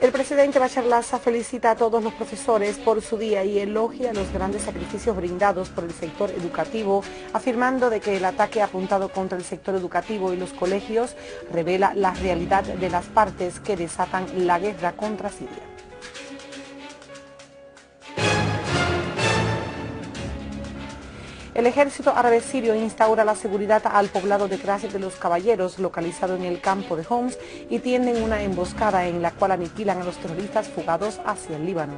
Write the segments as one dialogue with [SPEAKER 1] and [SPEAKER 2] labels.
[SPEAKER 1] El presidente Bashar al-Assad felicita a todos los profesores por su día y elogia los grandes sacrificios brindados por el sector educativo, afirmando de que el ataque apuntado contra el sector educativo y los colegios revela la realidad de las partes que desatan la guerra contra Siria. El ejército árabe sirio instaura la seguridad al poblado de Cras de los Caballeros, localizado en el campo de Homs, y tienden una emboscada en la cual aniquilan a los terroristas fugados hacia el Líbano.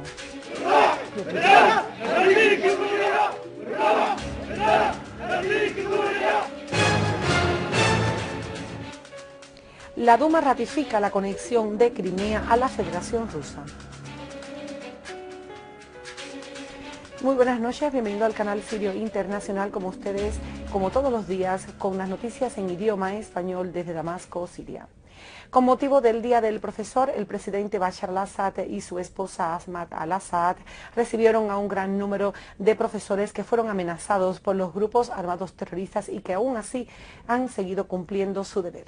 [SPEAKER 1] La Duma ratifica la conexión de Crimea a la Federación Rusa. Muy buenas noches, bienvenido al canal Sirio Internacional, como ustedes, como todos los días, con las noticias en idioma español desde Damasco, Siria. Con motivo del Día del Profesor, el presidente Bashar al-Assad y su esposa Asmat al-Assad recibieron a un gran número de profesores que fueron amenazados por los grupos armados terroristas y que aún así han seguido cumpliendo su deber.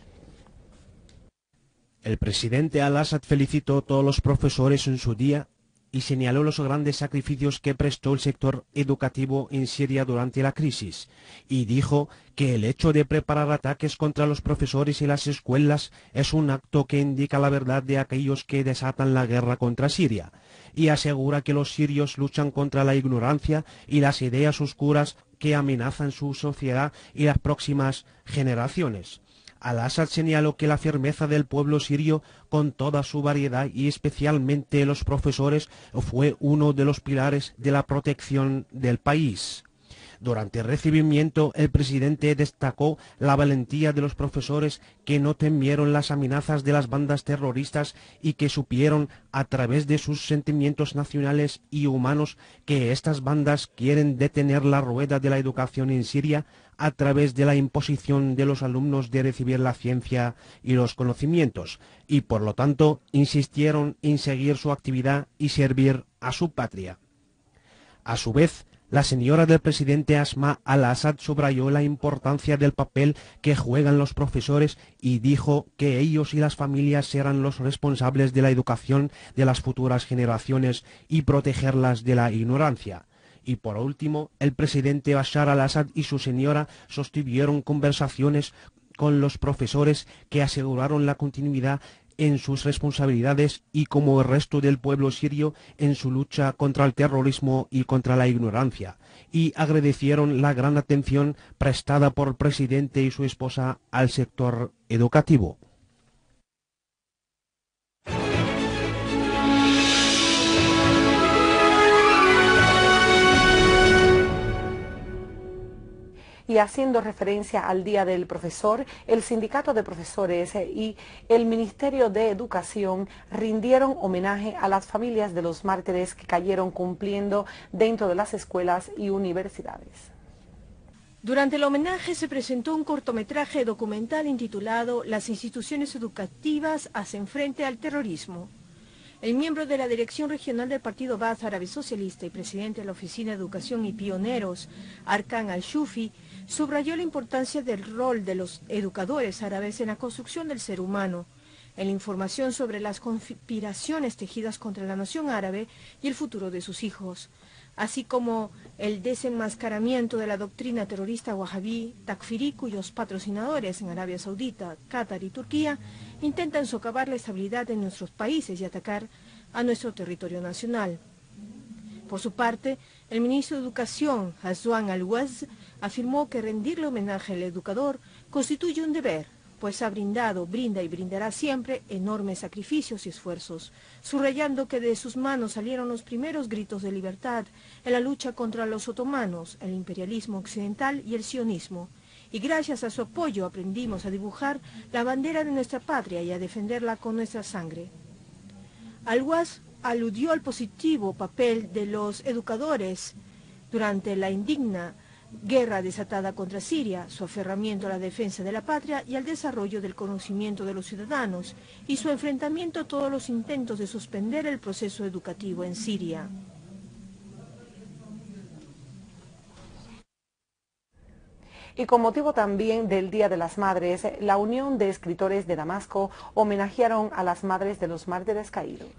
[SPEAKER 2] El presidente al-Assad felicitó a todos los profesores en su día y señaló los grandes sacrificios que prestó el sector educativo en Siria durante la crisis, y dijo que el hecho de preparar ataques contra los profesores y las escuelas es un acto que indica la verdad de aquellos que desatan la guerra contra Siria, y asegura que los sirios luchan contra la ignorancia y las ideas oscuras que amenazan su sociedad y las próximas generaciones. Al-Assad señaló que la firmeza del pueblo sirio, con toda su variedad y especialmente los profesores, fue uno de los pilares de la protección del país. Durante el recibimiento, el presidente destacó la valentía de los profesores que no temieron las amenazas de las bandas terroristas y que supieron, a través de sus sentimientos nacionales y humanos, que estas bandas quieren detener la rueda de la educación en Siria a través de la imposición de los alumnos de recibir la ciencia y los conocimientos, y por lo tanto insistieron en seguir su actividad y servir a su patria. A su vez, la señora del presidente Asma al-Assad subrayó la importancia del papel que juegan los profesores y dijo que ellos y las familias serán los responsables de la educación de las futuras generaciones y protegerlas de la ignorancia. Y por último, el presidente Bashar al-Assad y su señora sostuvieron conversaciones con los profesores que aseguraron la continuidad en sus responsabilidades y como el resto del pueblo sirio en su lucha contra el terrorismo y contra la ignorancia, y agradecieron la gran atención prestada por el presidente y su esposa al sector educativo.
[SPEAKER 1] Y haciendo referencia al Día del Profesor, el Sindicato de Profesores y el Ministerio de Educación rindieron homenaje a las familias de los mártires que cayeron cumpliendo dentro de las escuelas y universidades.
[SPEAKER 3] Durante el homenaje se presentó un cortometraje documental intitulado Las instituciones educativas hacen frente al terrorismo. El miembro de la Dirección Regional del Partido Baath Árabe Socialista y presidente de la Oficina de Educación y Pioneros, Arkan al-Shufi, subrayó la importancia del rol de los educadores árabes en la construcción del ser humano, en la información sobre las conspiraciones tejidas contra la nación árabe y el futuro de sus hijos, así como el desenmascaramiento de la doctrina terrorista wahabí, takfirí, cuyos patrocinadores en Arabia Saudita, Qatar y Turquía intentan socavar la estabilidad de nuestros países y atacar a nuestro territorio nacional. Por su parte, el ministro de Educación, Hassan al-Waz, afirmó que rendirle homenaje al educador constituye un deber, pues ha brindado, brinda y brindará siempre enormes sacrificios y esfuerzos, subrayando que de sus manos salieron los primeros gritos de libertad en la lucha contra los otomanos, el imperialismo occidental y el sionismo, y gracias a su apoyo aprendimos a dibujar la bandera de nuestra patria y a defenderla con nuestra sangre. Al-Waz aludió al positivo papel de los educadores durante la indigna guerra desatada contra Siria, su aferramiento a la defensa de la patria y al desarrollo del conocimiento de los ciudadanos, y su enfrentamiento a todos los intentos de suspender el proceso educativo en Siria.
[SPEAKER 1] Y con motivo también del Día de las Madres, la Unión de Escritores de Damasco homenajearon a las madres de los mártires caídos.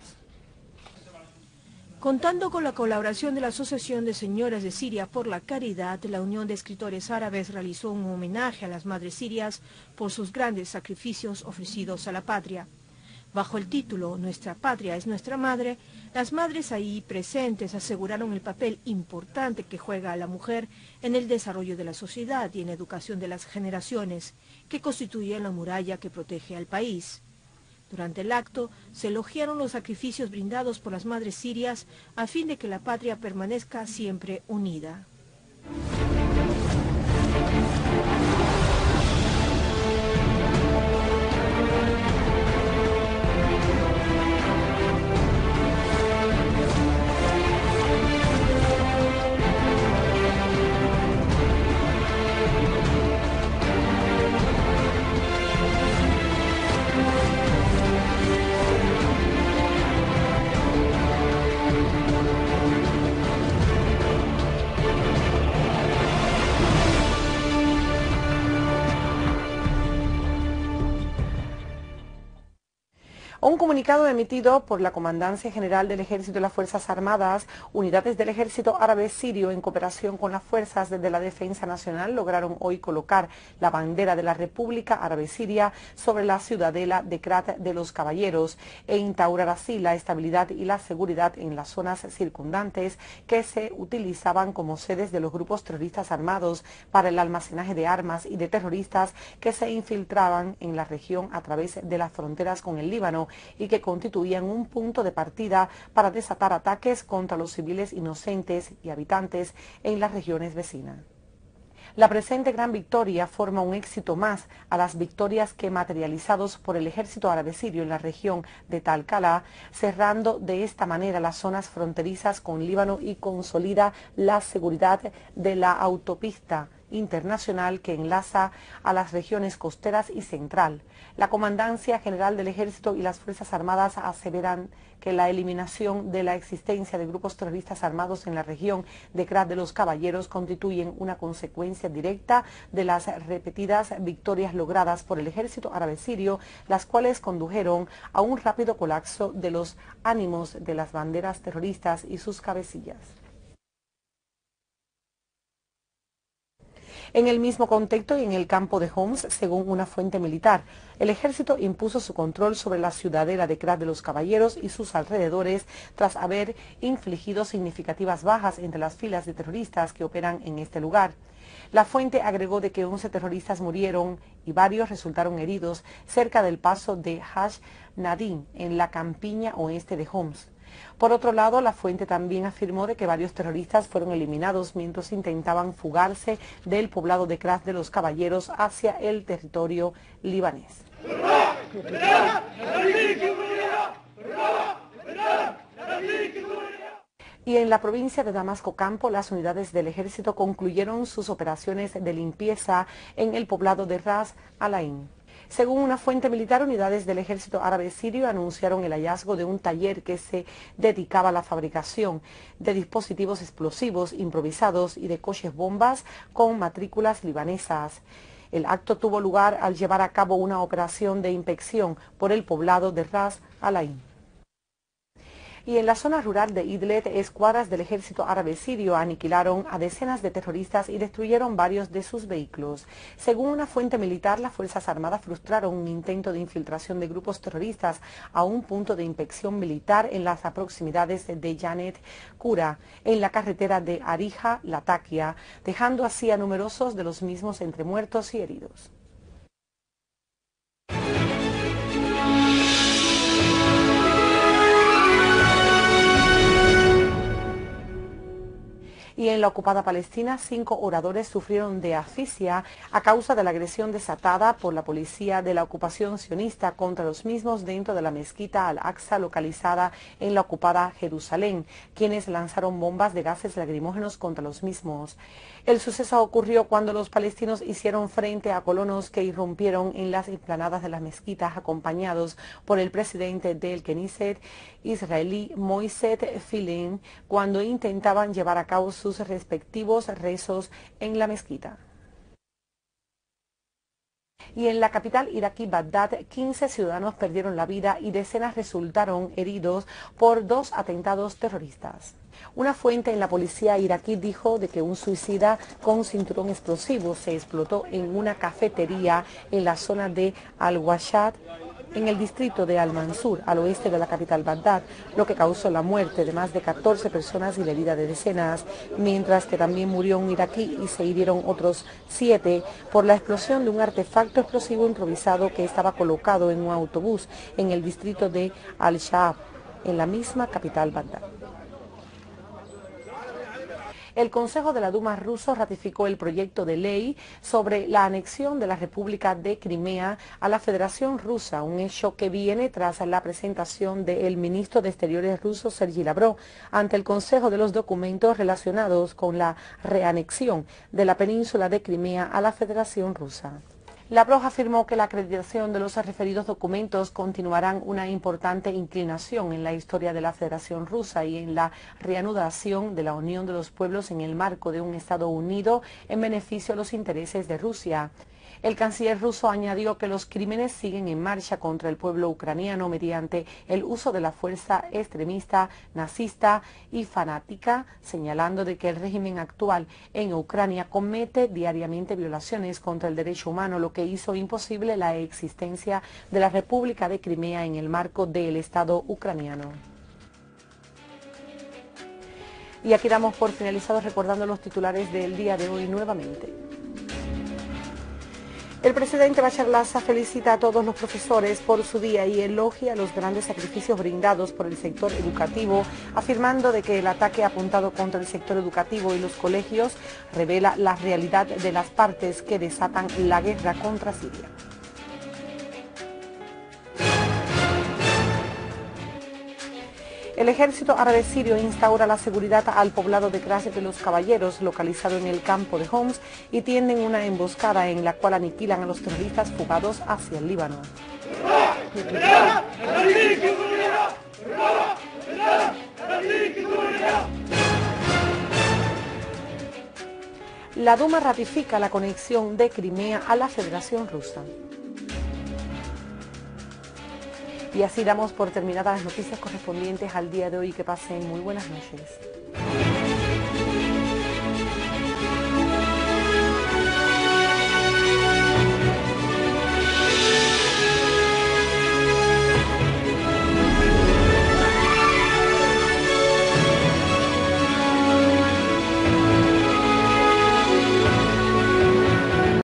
[SPEAKER 3] Contando con la colaboración de la Asociación de Señoras de Siria por la Caridad, la Unión de Escritores Árabes realizó un homenaje a las madres sirias por sus grandes sacrificios ofrecidos a la patria. Bajo el título Nuestra patria es nuestra madre, las madres ahí presentes aseguraron el papel importante que juega la mujer en el desarrollo de la sociedad y en la educación de las generaciones, que constituyen la muralla que protege al país. Durante el acto se elogiaron los sacrificios brindados por las madres sirias a fin de que la patria permanezca siempre unida.
[SPEAKER 1] Un comunicado emitido por la Comandancia General del Ejército y las Fuerzas Armadas, unidades del Ejército Árabe Sirio en cooperación con las Fuerzas de la Defensa Nacional lograron hoy colocar la bandera de la República Árabe Siria sobre la ciudadela de Krat de los Caballeros e instaurar así la estabilidad y la seguridad en las zonas circundantes que se utilizaban como sedes de los grupos terroristas armados para el almacenaje de armas y de terroristas que se infiltraban en la región a través de las fronteras con el Líbano y que constituían un punto de partida para desatar ataques contra los civiles inocentes y habitantes en las regiones vecinas. La presente gran victoria forma un éxito más a las victorias que materializados por el ejército árabe sirio en la región de Tal Kala, cerrando de esta manera las zonas fronterizas con Líbano y consolida la seguridad de la autopista internacional que enlaza a las regiones costeras y central. La Comandancia General del Ejército y las Fuerzas Armadas aseveran que la eliminación de la existencia de grupos terroristas armados en la región de Krat de los Caballeros constituyen una consecuencia directa de las repetidas victorias logradas por el ejército árabe sirio, las cuales condujeron a un rápido colapso de los ánimos de las banderas terroristas y sus cabecillas. En el mismo contexto y en el campo de Homs, según una fuente militar, el ejército impuso su control sobre la ciudadela de Krat de los Caballeros y sus alrededores tras haber infligido significativas bajas entre las filas de terroristas que operan en este lugar. La fuente agregó de que 11 terroristas murieron y varios resultaron heridos cerca del paso de Hash Nadim en la campiña oeste de Homs. Por otro lado, la fuente también afirmó de que varios terroristas fueron eliminados mientras intentaban fugarse del poblado de Krat de los Caballeros hacia el territorio libanés. Y en la provincia de Damasco Campo, las unidades del ejército concluyeron sus operaciones de limpieza en el poblado de Ras Al-Ain. Según una fuente militar, unidades del ejército árabe sirio anunciaron el hallazgo de un taller que se dedicaba a la fabricación de dispositivos explosivos improvisados y de coches bombas con matrículas libanesas. El acto tuvo lugar al llevar a cabo una operación de inspección por el poblado de Ras Al-Ain. Y en la zona rural de Idlib, escuadras del ejército árabe sirio aniquilaron a decenas de terroristas y destruyeron varios de sus vehículos. Según una fuente militar, las Fuerzas Armadas frustraron un intento de infiltración de grupos terroristas a un punto de inspección militar en las proximidades de Janet Kura, en la carretera de Arija-Latakia, dejando así a numerosos de los mismos entre muertos y heridos. Y en la ocupada Palestina, 5 oradores sufrieron de asfixia a causa de la agresión desatada por la policía de la ocupación sionista contra los mismos dentro de la mezquita Al-Aqsa localizada en la ocupada Jerusalén, quienes lanzaron bombas de gases lacrimógenos contra los mismos. El suceso ocurrió cuando los palestinos hicieron frente a colonos que irrumpieron en las explanadas de las mezquitas acompañados por el presidente del Knesset israelí Moisés Filin cuando intentaban llevar a cabo sus respectivos rezos en la mezquita. Y en la capital iraquí, Bagdad, 15 ciudadanos perdieron la vida y decenas resultaron heridos por 2 atentados terroristas. Una fuente en la policía iraquí dijo de que un suicida con cinturón explosivo se explotó en una cafetería en la zona de Al-Washad, en el distrito de Al-Mansur, al oeste de la capital Bagdad, lo que causó la muerte de más de 14 personas y la herida de decenas, mientras que también murió un iraquí y se hirieron otros 7 por la explosión de un artefacto explosivo improvisado que estaba colocado en un autobús en el distrito de Al-Shaab, en la misma capital Bagdad. El Consejo de la Duma ruso ratificó el proyecto de ley sobre la anexión de la República de Crimea a la Federación Rusa, un hecho que viene tras la presentación del ministro de Exteriores ruso Sergei Lavrov ante el Consejo de los documentos relacionados con la reanexión de la península de Crimea a la Federación Rusa. Lavrov afirmó que la acreditación de los referidos documentos continuarán una importante inclinación en la historia de la Federación Rusa y en la reanudación de la unión de los pueblos en el marco de un Estado unido en beneficio de los intereses de Rusia. El canciller ruso añadió que los crímenes siguen en marcha contra el pueblo ucraniano mediante el uso de la fuerza extremista, nazista y fanática, señalando de que el régimen actual en Ucrania comete diariamente violaciones contra el derecho humano, lo que hizo imposible la existencia de la República de Crimea en el marco del Estado ucraniano. Y aquí damos por finalizados recordando los titulares del día de hoy nuevamente. El presidente Bashar al-Assad felicita a todos los profesores por su día y elogia los grandes sacrificios brindados por el sector educativo, afirmando de que el ataque apuntado contra el sector educativo y los colegios revela la realidad de las partes que desatan la guerra contra Siria. El ejército árabe sirio instaura la seguridad al poblado de Cras de los Caballeros, localizado en el campo de Homs, y tienden una emboscada en la cual aniquilan a los terroristas fugados hacia el Líbano. La Duma ratifica la conexión de Crimea a la Federación Rusa. Y así damos por terminadas las noticias correspondientes al día de hoy. Que pasen muy buenas noches.